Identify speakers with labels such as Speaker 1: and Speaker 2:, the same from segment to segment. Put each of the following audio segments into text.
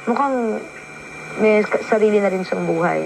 Speaker 1: mukhang may sarili na rin siyang buhay.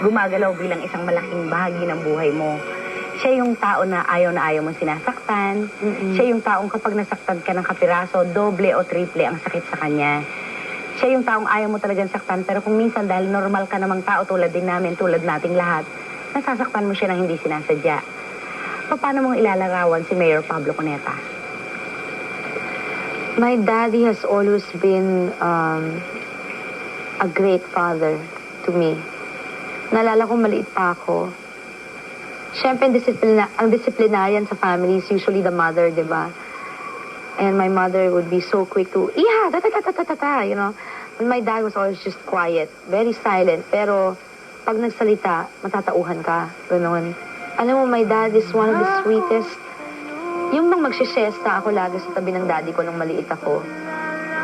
Speaker 2: Gumagalaw bilang isang malaking bahagi ng buhay mo. Siya yung tao na ayaw mong sinasaktan. Siya yung taong kapag nasaktan ka ng kapiraso, doble o triple ang sakit sa kanya. Siya yung taong ayaw mo talagang saktan, pero kung minsan dahil normal ka namang tao tulad din namin, tulad nating lahat, nasasaktan mo siya ng hindi sinasadya. Paano mong ilalarawan si Mayor Pablo Cuneta?
Speaker 1: My daddy has always been a great father to me. Naalala ko maliit pa ako. Siyempre, ang disciplinarian sa family is usually the mother, di ba? And my mother would be so quick to, yeah, ta-ta-ta-ta-ta-ta, you know. And my dad was always just quiet, very silent. Pero pag nagsalita, matatauhan ka. Ganoon. Alam mo, my dad is one of the sweetest. Yung nang magsisiesta ako lagi sa tabi ng daddy ko nung maliit ako.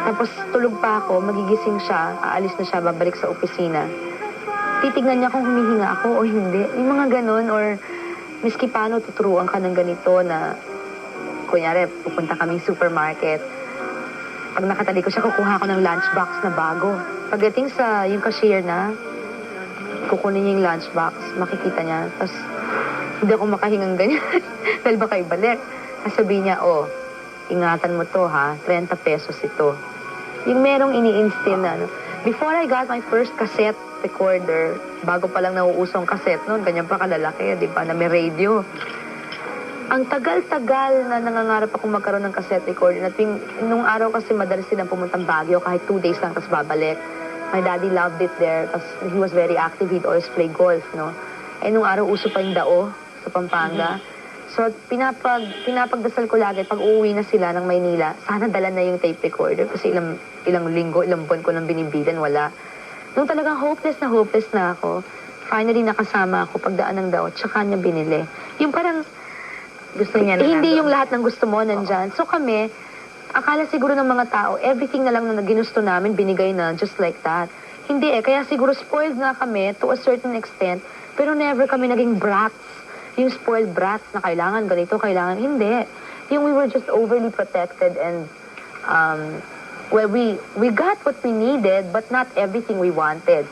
Speaker 1: Tapos tulog pa ako, magigising siya, aalis na siya, babalik sa opisina. Titignan niya kung humihinga ako o hindi. Yung mga ganon, or miski paano tuturuan ka ng ganito na, kunyari, pupunta kaming supermarket. Pag nakataliko siya, kukuha ko ng lunchbox na bago. Pagdating sa yung cashier na, kukunin niya yung lunchbox, makikita niya. Tapos, hindi ako makahingang ganyan. Dahil baka ibalik. Sabihin niya, oh, ingatan mo to ha, 30 pesos ito. Yung merong ini-instill na, ano. Before I got my first cassette recorder, bago pa lang nauusong cassette noon, ganyan pa kalalaki, di ba, na may radio. Ang tagal-tagal na nangangarap ako magkaroon ng cassette recorder. At nung araw kasi madalas silang pumuntang Baguio, kahit 2 days lang, tapos babalik. My daddy loved it there, tapos he was very active, he'd always play golf, no? Eh, nung araw, uso pa yung dao sa Pampanga. So, pinapagdasal ko lagi, pag uuwi na sila ng Maynila, sana dala na yung tape recorder kasi ilang linggo, ilang buwan ko nang binibilan, wala. Nung talagang hopeless na ako, finally nakasama ako pagdaan ng dao, tsaka niya binili. Yung parang,
Speaker 2: Gusto niya na
Speaker 1: hindi yung lahat ng gusto mo nandyan. So kami, akala siguro ng mga tao, everything na lang na ginusto namin, binigay na, just like that. Hindi kaya siguro spoiled na kami to a certain extent, pero never kami naging brats. Yung spoiled brats na kailangan ganito, kailangan hindi. Yung we were just overly protected and well, we got what we needed but not everything we wanted.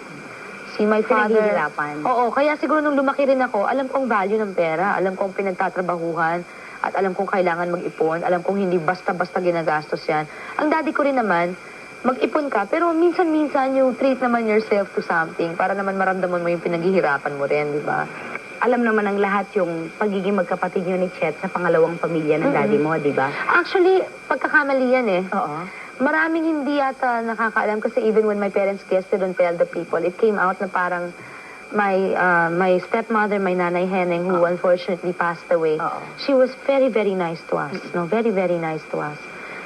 Speaker 1: Si my father,
Speaker 2: Pinaghihirapan.
Speaker 1: oo, kaya siguro nung lumaki rin ako, alam kong value ng pera, alam kong pinagtatrabahuhan, at alam kong kailangan mag-ipon, alam kong hindi basta-basta ginagastos yan. Ang daddy ko rin naman, mag-ipon ka, pero minsan-minsan you treat naman yourself to something para naman maramdaman mo yung pinaghihirapan mo rin, di ba?
Speaker 2: Alam naman ng lahat yung pagiging magkapatid niyo ni Chet sa pangalawang pamilya ng daddy mo, di ba?
Speaker 1: Actually, pagkakamali yan
Speaker 2: Oo.
Speaker 1: Maraming hindi yata nakakaalam kasi even when my parents guested on Tell the People, it came out na parang my stepmother, my nanay Heneng, who unfortunately passed away, she was very, very nice to us. No, very, very nice to us.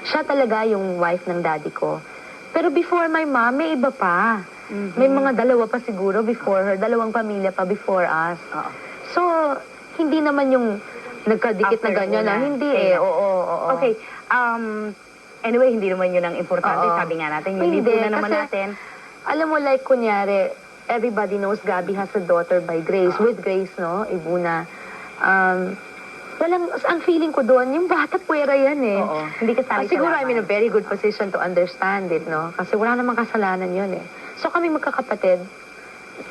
Speaker 1: Siya talaga yung wife ng daddy ko. Pero before my mom, may iba pa. May mga dalawa pa siguro before her, dalawang pamilya pa before us. So, hindi naman yung nagkadikit na ganyan na. Hindi oo.
Speaker 2: Okay, anyway, hindi naman yun ang importante.
Speaker 1: Oo.
Speaker 2: Sabi nga natin, yung
Speaker 1: Hindi,
Speaker 2: lipunan naman
Speaker 1: kasi,
Speaker 2: natin.
Speaker 1: Alam mo, like, kunyari, everybody knows Gabby has a daughter by Grace. With Grace, no? Ibuna. Ang feeling ko doon, yung bata puwera yan
Speaker 2: Oo, hindi kasali sa
Speaker 1: siguro
Speaker 2: laban.
Speaker 1: I'm in a very good position to understand it, no? Kasi wala namang kasalanan yun So kami magkakapatid,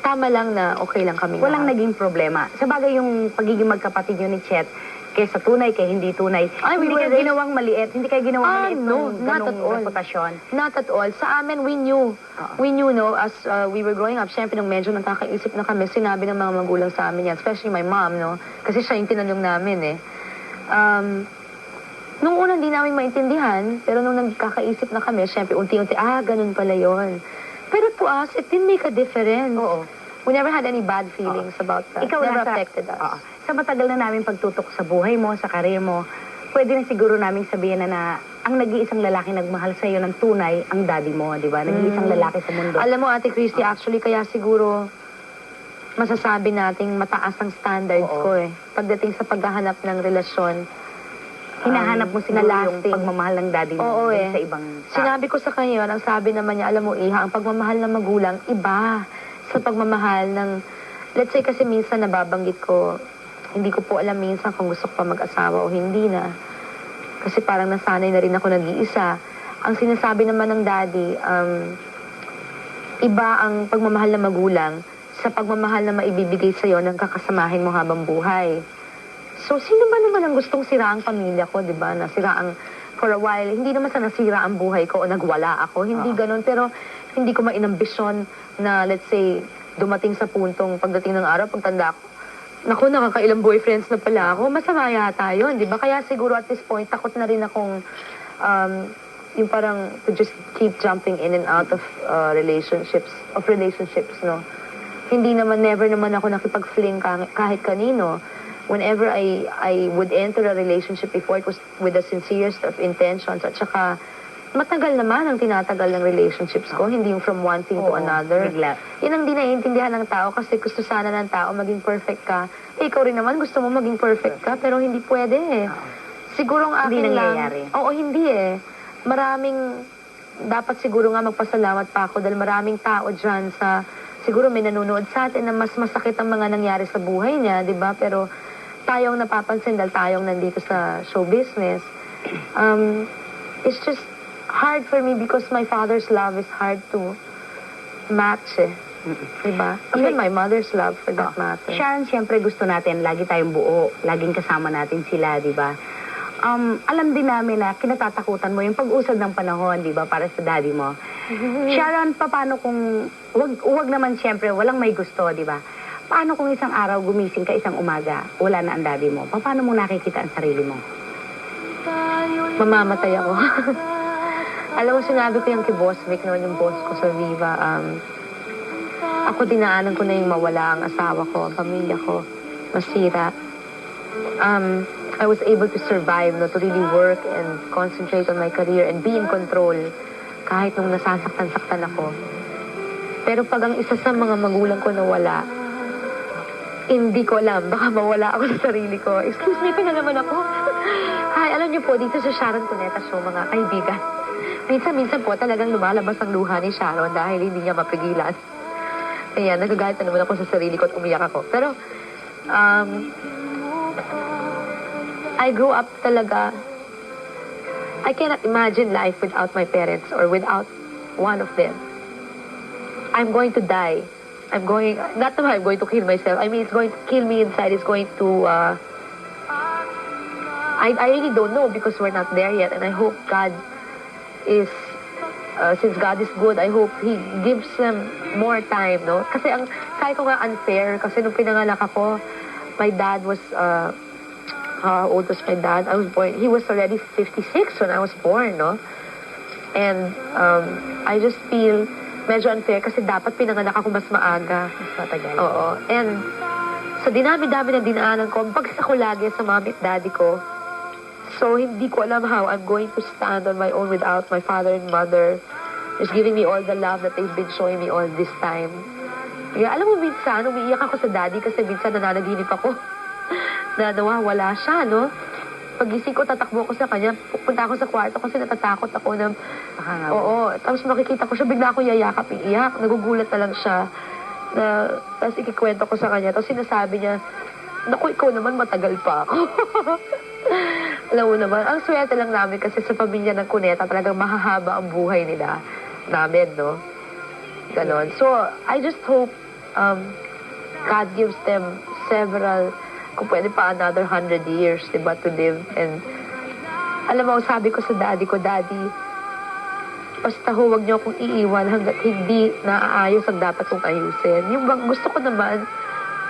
Speaker 1: tama lang na okay lang kami
Speaker 2: Walang
Speaker 1: lahat.
Speaker 2: naging problema. Sa bagay yung pagiging magkapatid niyo ni Chet, kaysa tunay, kay hindi tunay,
Speaker 1: Ay, we
Speaker 2: hindi
Speaker 1: were
Speaker 2: kayo
Speaker 1: raised-
Speaker 2: ginawang maliit. Hindi kayo ginawang maliit
Speaker 1: no,
Speaker 2: ng
Speaker 1: not at
Speaker 2: ganong
Speaker 1: all.
Speaker 2: reputasyon.
Speaker 1: Not at all. Sa amin, we knew. We knew, no, as we were growing up, syempre nung medyo nakakaisip na kami, sinabi ng mga magulang sa amin yan, especially my mom, no? Kasi siya yung tinanong namin, Nung una, hindi namin maintindihan, pero nung nagkakaisip na kami, syempre, unti-unti, ganun pala yon. Pero to us, it didn't make a difference.
Speaker 2: Oo.
Speaker 1: We never had any bad feelings about that.
Speaker 2: Ikaw
Speaker 1: Never
Speaker 2: nasa-
Speaker 1: affected us.
Speaker 2: Sa matagal na namin pagtutok sa buhay mo, sa karir mo, pwede na siguro namin sabihin na ang nag-iisang lalaki nagmahal sa'yo ng tunay, ang daddy mo, di ba? Nag-iisang lalaki sa mundo.
Speaker 1: Alam mo, Ate Christy, actually, kaya siguro masasabi nating mataas ang standards ko Pagdating sa paghahanap ng relasyon,
Speaker 2: Hinahanap mo siguro
Speaker 1: na
Speaker 2: yung
Speaker 1: lasting.
Speaker 2: pagmamahal ng daddy mo
Speaker 1: Oo,
Speaker 2: dun sa ibang tao.
Speaker 1: Sinabi ko sa kanya yun, ang sabi naman niya, alam mo, Iha, ang pagmamahal ng magulang, iba sa pagmamahal ng, let's say kasi minsan nababanggit ko, hindi ko po alam minsan kung gusto ko pa mag-asawa o hindi na. Kasi parang nasanay na rin ako nag-iisa. ang sinasabi naman ng daddy, iba ang pagmamahal ng magulang sa pagmamahal na maibibigay sa'yo ng kakasamahin mo habang buhay. So, sino ba naman ang gustong sira ang pamilya ko, di ba? Nasira ang, for a while, hindi naman sa nasira ang buhay ko o nagwala ako. Hindi ganun, pero hindi ko mainambisyon na, let's say, dumating sa puntong pagdating ng araw, pagtanda ko, naku, nakakailang boyfriends na pala ako. Masama yata yun, di ba? Kaya siguro at this point, takot na rin akong, yung parang to just keep jumping in and out of relationships, no? Hindi naman, never naman ako nakipag-fling kahit kanino. Whenever I would enter a relationship before, it was with the sincerest of intentions. At saka, matagal naman ang tinatagal ng relationships ko, hindi yung from one thing to another.
Speaker 2: Bigla.
Speaker 1: Yan ang di naiintindihan ng tao kasi gusto sana ng tao maging perfect ka. Eh, ikaw rin naman gusto mo maging perfect ka, pero hindi pwede eh. Siguro ang akin
Speaker 2: Hindi
Speaker 1: lang...
Speaker 2: nangyayari.
Speaker 1: Oo, hindi eh. Dapat siguro nga magpasalamat pa ako dahil maraming tao dyan sa... Siguro may nanonood sa atin na mas masakit ang mga nangyari sa buhay niya, di ba? Pero tayong napapansin dahil tayong nandito sa show business. It's just hard for me because my father's love is hard to match eh. Di ba? Even my mother's love for that matter.
Speaker 2: Sharon, siyempre gusto natin, lagi tayong buo, laging kasama natin sila, di ba? Alam din namin na kinatatakutan mo yung pag-usad ng panahon, di ba, para sa daddy mo. Sharon, paano kung, wag naman siyempre, walang may gusto, di ba? Paano kung isang araw gumising ka isang umaga, wala na ang daddy mo? Paano mo nakikita ang sarili mo?
Speaker 1: Mamamatay ako. Alam mo, sinabi ko yung kay Boss Vic noon, yung boss ko sa Viva, ako dinaanan ko na yung mawala ang asawa ko, ang pamilya ko, masira. I was able to survive, no, to really work and concentrate on my career and be in control kahit nung nasasaktan-saktan ako. Pero pag ang isa sa mga magulang ko nawala, hindi ko alam, baka mawala ako sa sarili ko. Excuse me, na naman ako. Hi, alam niyo po, dito sa Sharon Cuneta Show, mga kaibigan, minsan po talagang lumalabas ang luha ni Sharon dahil hindi niya mapigilan. Ayan, nagagalit na naman ako sa sarili ko at umiyak ako. Pero, I grew up talaga. I cannot imagine life without my parents or without one of them. I'm going to die. Not that I'm going to kill myself. I mean, it's going to kill me inside. It's going to, I really don't know because we're not there yet. And I hope God is, since God is good, I hope He gives them more time, no? Kasi sabi ko nga unfair, kasi nung pinanganak ako, my dad was, how old was my dad? He was already 56 when I was born, no? And I just feel medyo unfair kasi dapat pinanganak ako mas maaga.
Speaker 2: Mas matagal.
Speaker 1: Oo. And sa dinami-dami ng dinaanan ko, bagsak ko lagi sa mami at daddy ko. So, hindi ko alam how I'm going to stand on my own without my father and mother just giving me all the love that they've been showing me all this time. Kaya alam mo, minsan, umiiyak ako sa daddy kasi minsan nananaginip ako na nawawala siya, no? Pagising ko, tatakbo ko sa kanya, pupunta ako sa kwarto kasi natatakot ako na, oo, tapos makikita ko siya, bigla ako yayakap, iiyak, nagugulat na lang siya, tapos ikikwento ko sa kanya, tapos sinasabi niya, naku, ikaw naman, matagal pa ako. Alam mo naman, ang swerte lang namin kasi sa pamilya ng Cuneta, talagang mahahaba ang buhay nila, namin, no? Ganon. So, I just hope God gives them several, kung pwede pa another 100 years, diba, to live. And alam mo, sabi ko sa daddy ko, Daddy, basta huwag niyo akong iiwan hanggat hindi naaayos ang dapat kong ayusin. Yung gusto ko naman,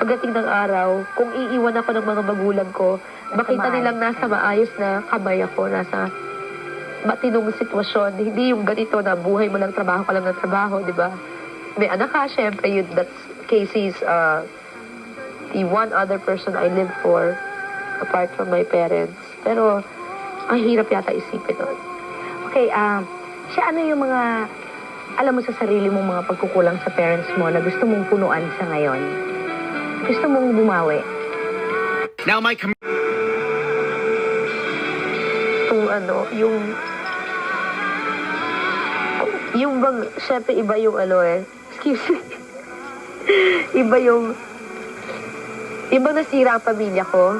Speaker 1: pagdating ng araw, kung iiwan ako ng mga magulang ko, makita nilang nasa maayos na kamay ako, nasa matinong sitwasyon. Hindi yung ganito na buhay mo lang, trabaho ka lang ng trabaho, diba? May anak ka, syempre, that's Casey's, the one other person I live for apart from my parents. Pero, ang hirap yata isipin nun.
Speaker 2: Okay, siya ano yung mga, alam mo sa sarili mong mga pagkukulang sa parents mo na gusto mong punuan sa ngayon? Gusto mong bumawi?
Speaker 3: Now my
Speaker 1: yung bang, syempre iba yung excuse me, iba yung nasira ang pamilya ko.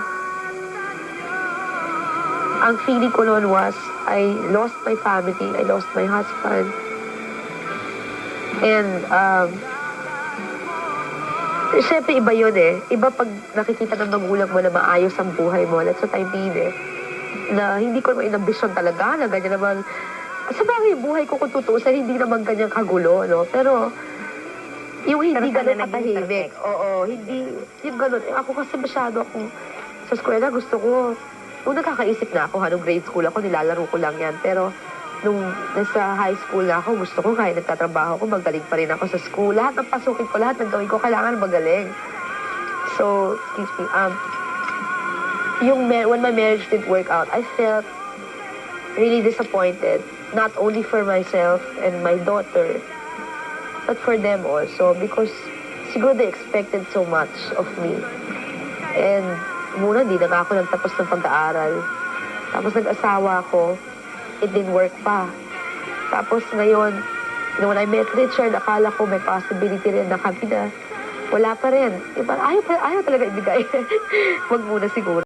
Speaker 1: ang feeling ko noon was, I lost my family, I lost my husband. And, syempre iba yun eh. Iba pag nakikita ng magulang mo na maayos ang buhay mo. That's what I mean eh. Na hindi ko naman inambisyon talaga na ganyan naman. Sa bagay, yung buhay ko kung tutuusan, hindi naman ganyan kagulo, no? Pero, yung hindi
Speaker 2: Pero sana
Speaker 1: ganun
Speaker 2: naging
Speaker 1: katahimik.
Speaker 2: perfect.
Speaker 1: Oo, hindi, yung ganun. Eh, ako kasi masyado akong, sa eskwela, gusto ko, nung nakakaisip na ako, nung grade school ako, nilalaro ko lang yan. Pero, nung nasa high school na ako, gusto ko kahit nagtatrabaho ko, magaling pa rin ako sa school. Lahat ng pasukin ko, lahat ng gawin ko, kailangan magaling. So, excuse me, when my marriage didn't work out, I felt really disappointed. Not only for myself and my daughter, but for them also. Because siguro they expected so much of me. And muna, di na nga ako nagtapos ng pag-aaral. Tapos nag-asawa ako, it didn't work pa. Tapos ngayon, when I met Richard, akala ko may possibility rin na kami na wala pa rin. Diba? Ayaw talaga ibigay. Wag muna siguro.